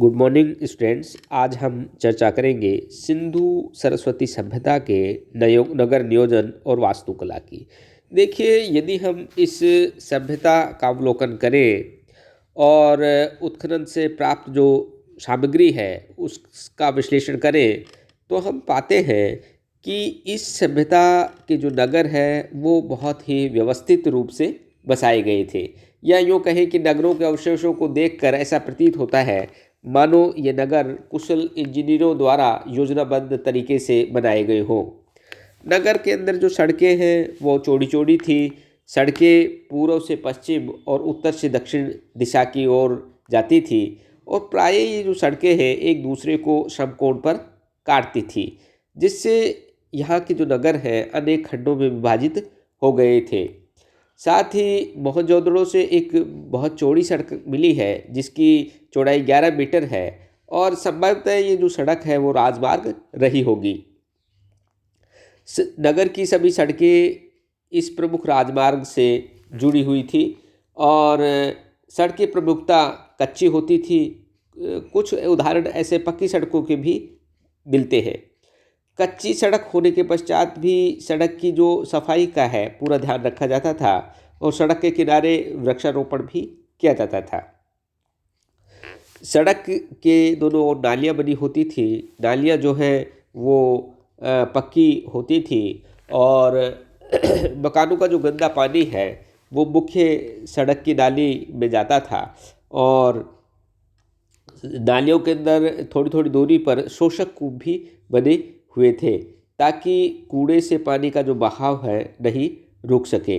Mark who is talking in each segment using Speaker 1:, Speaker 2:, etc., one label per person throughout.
Speaker 1: Good morning students. आज हम चर्चा करेंगे सिंधु सरस्वती सभ्यता के नगर नियोजन और वास्तुकला की। देखिए, यदि हम इस सभ्यता का अवलोकन करें और उत्खनन से प्राप्त जो सामग्री है उसका विश्लेषण करें तो हम पाते हैं कि इस सभ्यता के जो नगर है वो बहुत ही व्यवस्थित रूप से बसाए गए थे, या यूँ कहें कि नगरों के अवशेषों को देखकर ऐसा प्रतीत होता है मानो ये नगर कुशल इंजीनियरों द्वारा योजनाबद्ध तरीके से बनाए गए हों। नगर के अंदर जो सड़कें हैं वो चौड़ी चौड़ी थी। सड़कें पूर्व से पश्चिम और उत्तर से दक्षिण दिशा की ओर जाती थी और प्राय ये जो सड़कें हैं एक दूसरे को समकोण पर काटती थी, जिससे यहाँ के जो नगर हैं अनेक खंडों में विभाजित हो गए थे। साथ ही मोहनजोदड़ो से एक बहुत चौड़ी सड़क मिली है जिसकी चौड़ाई 11 मीटर है और संभवतः ये जो सड़क है वो राजमार्ग रही होगी। नगर की सभी सड़कें इस प्रमुख राजमार्ग से जुड़ी हुई थी और सड़कें प्रमुखता कच्ची होती थी। कुछ उदाहरण ऐसे पक्की सड़कों के भी मिलते हैं। कच्ची सड़क होने के पश्चात भी सड़क की जो सफाई का है पूरा ध्यान रखा जाता था और सड़क के किनारे वृक्षारोपण भी किया जाता था। सड़क के दोनों ओर नालियाँ बनी होती थी। नालियाँ जो है वो पक्की होती थी और मकानों का जो गंदा पानी है वो मुख्य सड़क की नाली में जाता था और नालियों के अंदर थोड़ी थोड़ी दूरी पर शोषक कूप भी बने हुए थे ताकि कूड़े से पानी का जो बहाव है नहीं रुक सके।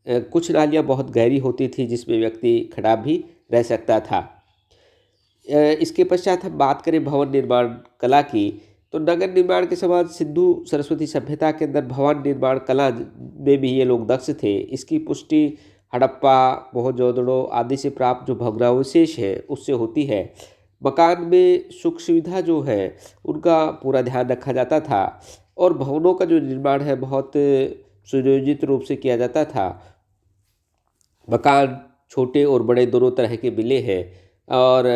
Speaker 1: कुछ नालियाँ बहुत गहरी होती थी जिसमें व्यक्ति खड़ा भी रह सकता था। इसके पश्चात हम बात करें भवन निर्माण कला की, तो नगर निर्माण के समान सिंधु सरस्वती सभ्यता के अंदर भवन निर्माण कला में भी ये लोग दक्ष थे। इसकी पुष्टि हड़प्पा, मोहनजोदड़ो आदि से प्राप्त जो भग्नावशेष है उससे होती है। मकान में सुख सुविधा जो है उनका पूरा ध्यान रखा जाता था और भवनों का जो निर्माण है बहुत सुनियोजित रूप से किया जाता था। मकान छोटे और बड़े दोनों तरह के मिले हैं और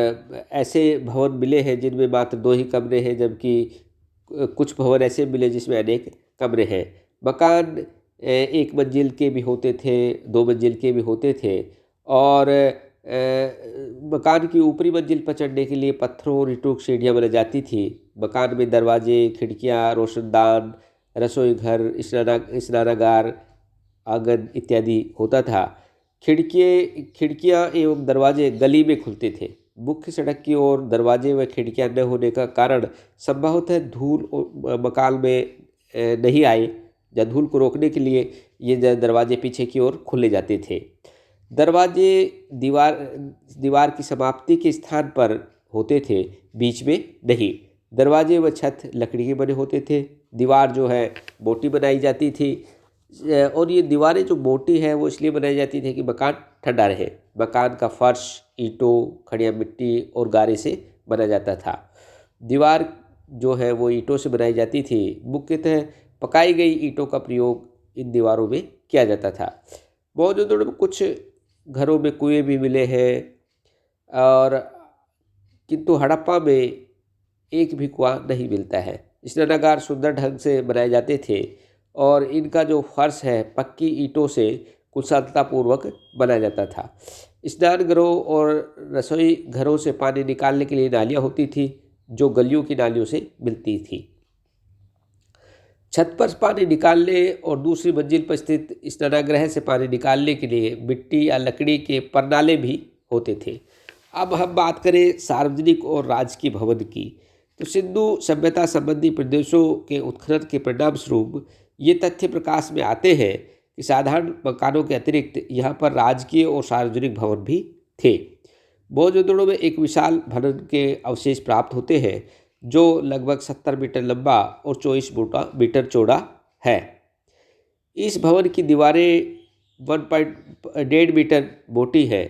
Speaker 1: ऐसे भवन मिले हैं जिनमें मात्र 2 ही कमरे हैं, जबकि कुछ भवन ऐसे मिले जिसमें अनेक कमरे हैं। मकान 1 मंजिल के भी होते थे, 2 मंजिल के भी होते थे और मकान की ऊपरी मंजिल पर चढ़ने के लिए पत्थरों और ईंटों की सीढ़ियाँ बनाई जाती थी। मकान में दरवाजे, खिड़कियाँ, रोशनदान, रसोई घर, स्नानागार, आंगन इत्यादि होता था। खिड़कियाँ एवं दरवाजे गली में खुलते थे। मुख्य सड़क की ओर दरवाजे व खिड़कियाँ न होने का कारण संभवतः धूल मकान में नहीं आए या धूल को रोकने के लिए ये दरवाजे पीछे की ओर खोले जाते थे। दरवाजे दीवार की समाप्ति के स्थान पर होते थे, बीच में नहीं। दरवाजे व छत लकड़ी के बने होते थे। दीवार जो है मोटी बनाई जाती थी और ये दीवारें जो मोटी है वो इसलिए बनाई जाती थी कि मकान ठंडा रहे। मकान का फर्श ईंटों, खड़िया मिट्टी और गारे से बना जाता था। दीवार जो है वो ईंटों से बनाई जाती थी। मुख्यतः पकाई गई ईंटों का प्रयोग इन दीवारों में किया जाता था। मोहनजोदड़ो में कुछ घरों में कुएं भी मिले हैं और किंतु हड़प्पा में एक भी कुआं नहीं मिलता है। स्नानागार सुंदर ढंग से बनाए जाते थे और इनका जो फर्श है पक्की ईंटों से कुशलतापूर्वक बनाया जाता था। स्नानगृहों और रसोई घरों से पानी निकालने के लिए नालियाँ होती थी जो गलियों की नालियों से मिलती थी। छत पर पानी निकालने और दूसरी मंजिल पर स्थित स्नानगृह से पानी निकालने के लिए मिट्टी या लकड़ी के परनाले भी होते थे। अब हम बात करें सार्वजनिक और राजकीय भवन की, तो सिंधु सभ्यता संबंधी प्रदेशों के उत्खनन के परिणाम स्वरूप ये तथ्य प्रकाश में आते हैं कि साधारण मकानों के अतिरिक्त यहाँ पर राजकीय और सार्वजनिक भवन भी थे। मोहनजोदड़ो में एक विशाल भवन के अवशेष प्राप्त होते हैं जो लगभग 70 मीटर लंबा और 24 मीटर चौड़ा है। इस भवन की दीवारें 1.5 मीटर मोटी है।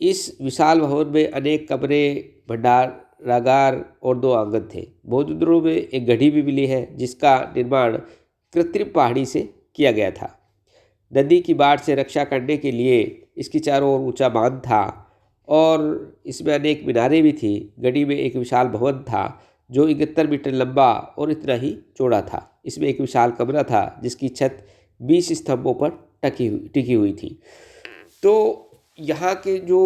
Speaker 1: इस विशाल भवन में अनेक कमरे, भंडारागार और 2 आंगन थे। मोहनजोदड़ो में एक गढ़ी भी मिली है जिसका निर्माण कृत्रिम पहाड़ी से किया गया था। नदी की बाढ़ से रक्षा करने के लिए इसके चारों ओर ऊंचा बांध था और इसमें अनेक मीनारें भी थी। गढ़ी में एक विशाल भवन था जो 71 मीटर लंबा और इतना ही चौड़ा था। इसमें एक विशाल कमरा था जिसकी छत 20 स्तंभों पर टिकी हुई थी। तो यहाँ के जो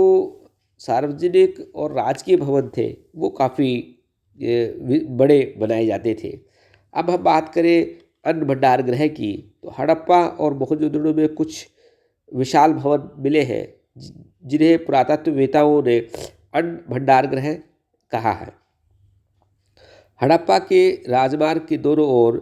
Speaker 1: सार्वजनिक और राजकीय भवन थे वो काफ़ी बड़े बनाए जाते थे। अब हम बात करें अन्न भंडार गृह की, तो हड़प्पा और मोहनजोदड़ो में कुछ विशाल भवन मिले हैं जिन्हें पुरातत्ववेताओं ने अन्न भंडार गृह कहा है। हड़प्पा के राजमार्ग के दोनों ओर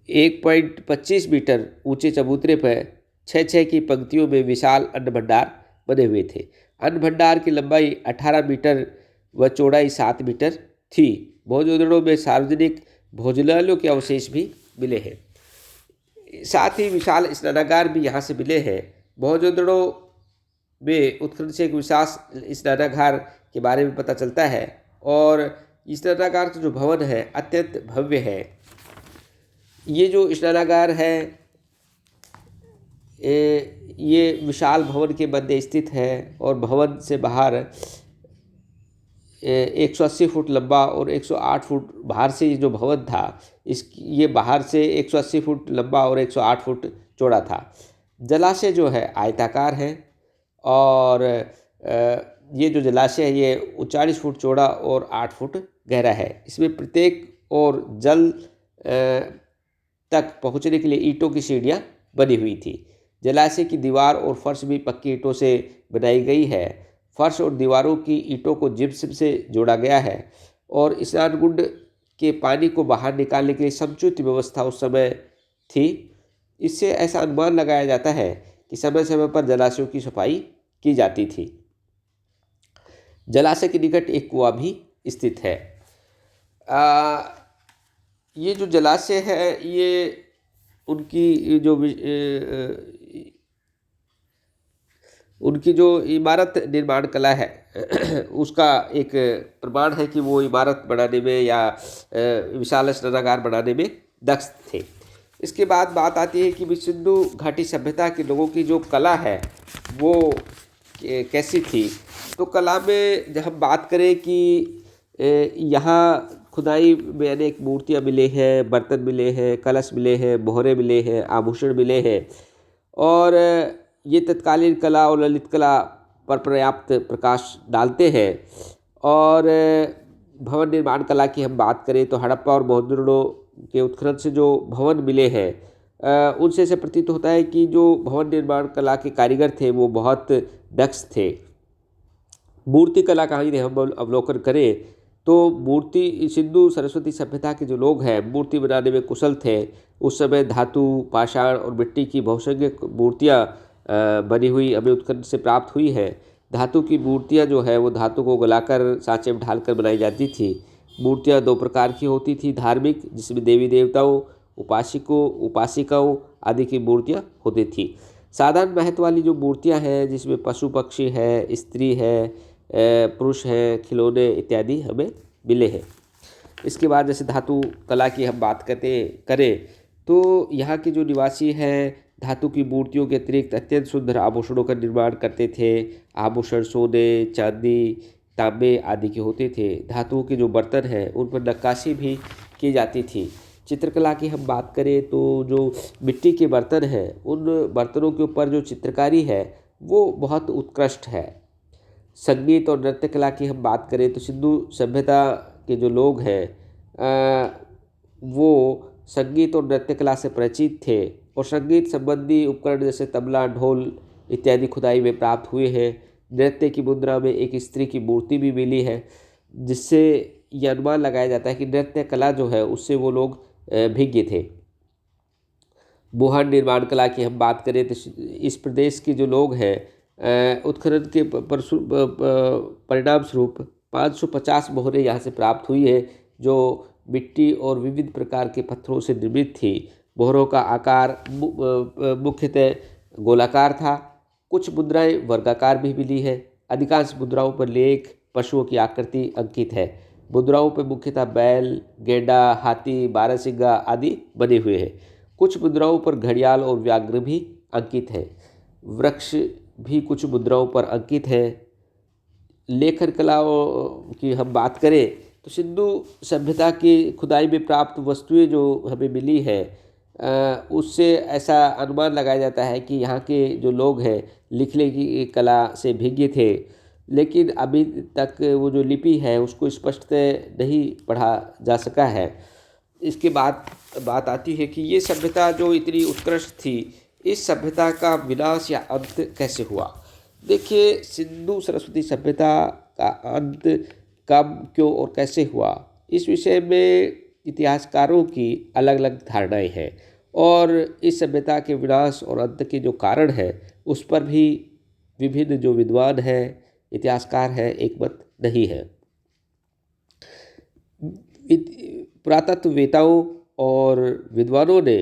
Speaker 1: 1.25 मीटर ऊंचे चबूतरे पर 6-6 की पंक्तियों में विशाल अन्न भंडार बने हुए थे। अन्न भंडार की लंबाई 18 मीटर व चौड़ाई 7 मीटर थी। मोहनजोदड़ो में सार्वजनिक भोजनालयों के अवशेष भी मिले हैं। साथ ही विशाल स्नानागार भी यहाँ से मिले हैं। मोहनजोदड़ो में उत्खनन से एक विशाल स्नानागार के बारे में पता चलता है और स्नानागार का जो भवन है अत्यंत भव्य है। ये जो स्नानागार है ये विशाल भवन के मध्य स्थित है और भवन से बाहर 180 फुट लंबा और 108 फुट बाहर से जो भवन था ये बाहर से 180 फुट लंबा और 108 फुट चौड़ा था। जलाशय जो है आयताकार है और ये जो जलाशय है ये 39 फुट चौड़ा और 8 फुट गहरा है। इसमें प्रत्येक और जल तक पहुंचने के लिए ईंटों की सीढ़ियां बनी हुई थी। जलाशय की दीवार और फर्श भी पक्की ईंटों से बनाई गई है। फर्श और दीवारों की ईंटों को जिप्सम से जोड़ा गया है और स्नान कुंड के पानी को बाहर निकालने के लिए समुचित व्यवस्था उस समय थी। इससे ऐसा अनुमान लगाया जाता है कि समय समय पर जलाशयों की सफाई की जाती थी। जलाशय के निकट एक कुआं भी स्थित है। ये जो जलाशय है ये उनकी जो इमारत निर्माण कला है उसका एक प्रमाण है कि वो इमारत बनाने में या विशाल स्नानागार बनाने में दक्ष थे। इसके बाद बात आती है कि सिंधु घाटी सभ्यता के लोगों की जो कला है वो कैसी थी। तो कला में जब हम बात करें कि यहाँ खुदाई में अनेक मूर्तियाँ मिले हैं, बर्तन मिले हैं, कलश मिले हैं, मोहरे मिले हैं, आभूषण मिले हैं और ये तत्कालीन कला और ललित कला पर पर्याप्त प्रकाश डालते हैं। और भवन निर्माण कला की हम बात करें तो हड़प्पा और मोहनजोदड़ो के उत्खनन से जो भवन मिले हैं उनसे ऐसा प्रतीत होता है कि जो भवन निर्माण कला के कारीगर थे वो बहुत दक्ष थे। मूर्ति कला का यदि हम अवलोकन करें तो मूर्ति सिंधु सरस्वती सभ्यता के जो लोग हैं मूर्ति बनाने में कुशल थे। उस समय धातु, पाषाण और मिट्टी की बहुसंख्यक मूर्तियाँ बनी हुई हमें उत्खनन से प्राप्त हुई है। धातु की मूर्तियाँ जो है वो धातु को गलाकर सांचे में ढालकर बनाई जाती थी। मूर्तियाँ दो प्रकार की होती थी, धार्मिक जिसमें देवी देवताओं, उपासिकाओं आदि की मूर्तियाँ होती थी। साधारण महत्व वाली जो मूर्तियाँ हैं जिसमें पशु पक्षी है, स्त्री है, पुरुष हैं, खिलौने इत्यादि हमें मिले हैं। इसके बाद जैसे धातु कला की हम बात करें तो यहाँ के जो निवासी हैं धातु की मूर्तियों के अतिरिक्त अत्यंत सुंदर आभूषणों का निर्माण करते थे। आभूषण सोने, चांदी, तांबे आदि के होते थे। धातुओं के जो बर्तन हैं उन पर नक्काशी भी की जाती थी। चित्रकला की हम बात करें तो जो मिट्टी के बर्तन हैं उन बर्तनों के ऊपर जो चित्रकारी है वो बहुत उत्कृष्ट है। संगीत और नृत्य कला की हम बात करें तो सिंधु सभ्यता के जो लोग हैं वो संगीत और नृत्य कला से परिचित थे और संगीत संबंधी उपकरण जैसे तबला, ढोल इत्यादि खुदाई में प्राप्त हुए हैं। नृत्य की मुद्रा में एक स्त्री की मूर्ति भी मिली है जिससे यह अनुमान लगाया जाता है कि नृत्य कला जो है उससे वो लोग भिज्ञ थे। बोहन निर्माण कला की हम बात करें तो इस प्रदेश के जो लोग हैं उत्खनन के परिणाम स्वरूप 550 मोहरें यहाँ से प्राप्त हुई है जो मिट्टी और विविध प्रकार के पत्थरों से निर्मित थी। मोहरों का आकार मुख्यतः गोलाकार था। कुछ मुद्राएं वर्गाकार भी मिली है। अधिकांश मुद्राओं पर लेख, पशुओं की आकृति अंकित है। मुद्राओं पर मुख्यतः बैल, गेंडा, हाथी, बारहसिंगा आदि बने हुए हैं। कुछ मुद्राओं पर घड़ियाल और व्याघ्र भी अंकित है। वृक्ष भी कुछ मुद्राओं पर अंकित हैं। लेखन कलाओं की हम बात करें तो सिंधु सभ्यता की खुदाई में प्राप्त वस्तुएं जो हमें मिली है, उससे ऐसा अनुमान लगाया जाता है कि यहाँ के जो लोग हैं लिखने की कला से भिज्ञ थे, लेकिन अभी तक वो जो लिपि है उसको स्पष्ट नहीं पढ़ा जा सका है। इसके बाद बात आती है कि ये सभ्यता जो इतनी उत्कृष्ट थी, इस सभ्यता का विनाश या अंत कैसे हुआ। देखिए, सिंधु सरस्वती सभ्यता का अंत कब, क्यों और कैसे हुआ, इस विषय में इतिहासकारों की अलग अलग धारणाएं हैं और इस सभ्यता के विनाश और अंत के जो कारण हैं उस पर भी विभिन्न जो विद्वान हैं, इतिहासकार हैं, एकमत नहीं है। पुरातत्ववेताओं और विद्वानों ने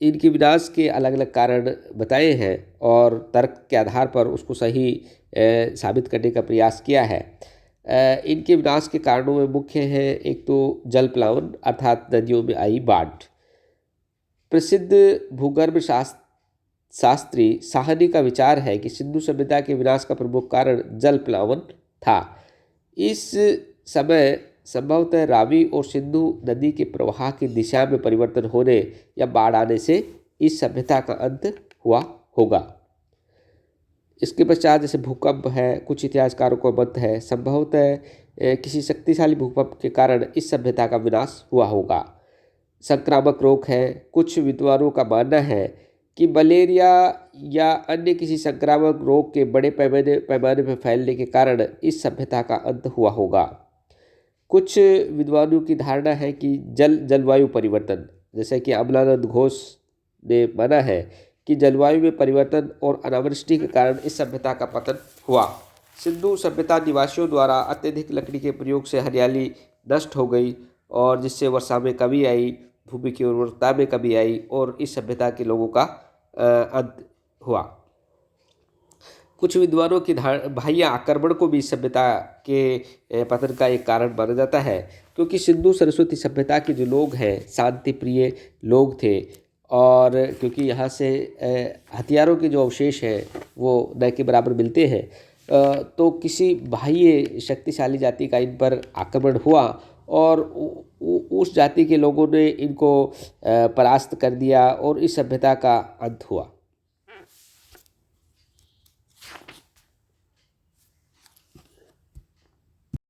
Speaker 1: इनके विनाश के अलग अलग कारण बताए हैं और तर्क के आधार पर उसको सही साबित करने का प्रयास किया है। इनके विनाश के कारणों में मुख्य है, एक तो जल प्लावन अर्थात नदियों में आई बाढ़। प्रसिद्ध भूगर्भ शास्त्री साहनी का विचार है कि सिंधु सभ्यता के विनाश का प्रमुख कारण जल प्लावन था। इस समय संभवतः रावी और सिंधु नदी के प्रवाह की दिशा में परिवर्तन होने या बाढ़ आने से इस सभ्यता का अंत हुआ होगा। इसके पश्चात जैसे भूकंप है, कुछ इतिहासकारों को मत है संभवतः किसी शक्तिशाली भूकंप के कारण इस सभ्यता का विनाश हुआ होगा। संक्रामक रोग है, कुछ विद्वानों का मानना है कि मलेरिया या अन्य किसी संक्रामक रोग के बड़े पैमाने पर फैलने के कारण इस सभ्यता का अंत हुआ होगा। कुछ विद्वानों की धारणा है कि जलवायु परिवर्तन, जैसे कि अमलानंद घोष ने माना है कि जलवायु में परिवर्तन और अनावृष्टि के कारण इस सभ्यता का पतन हुआ। सिंधु सभ्यता निवासियों द्वारा अत्यधिक लकड़ी के प्रयोग से हरियाली नष्ट हो गई और जिससे वर्षा में कमी आई, भूमि की उर्वरता में कमी आई और इस सभ्यता के लोगों का अंत हुआ। कुछ विद्वानों की बाह्य आक्रमण को भी सभ्यता के पतन का एक कारण माना जाता है, क्योंकि सिंधु सरस्वती सभ्यता के जो लोग हैं शांति प्रिय लोग थे और क्योंकि यहाँ से हथियारों के जो अवशेष हैं वो न के बराबर मिलते हैं, तो किसी बाह्य शक्तिशाली जाति का इन पर आक्रमण हुआ और उस जाति के लोगों ने इनको परास्त कर दिया और इस सभ्यता का अंत हुआ।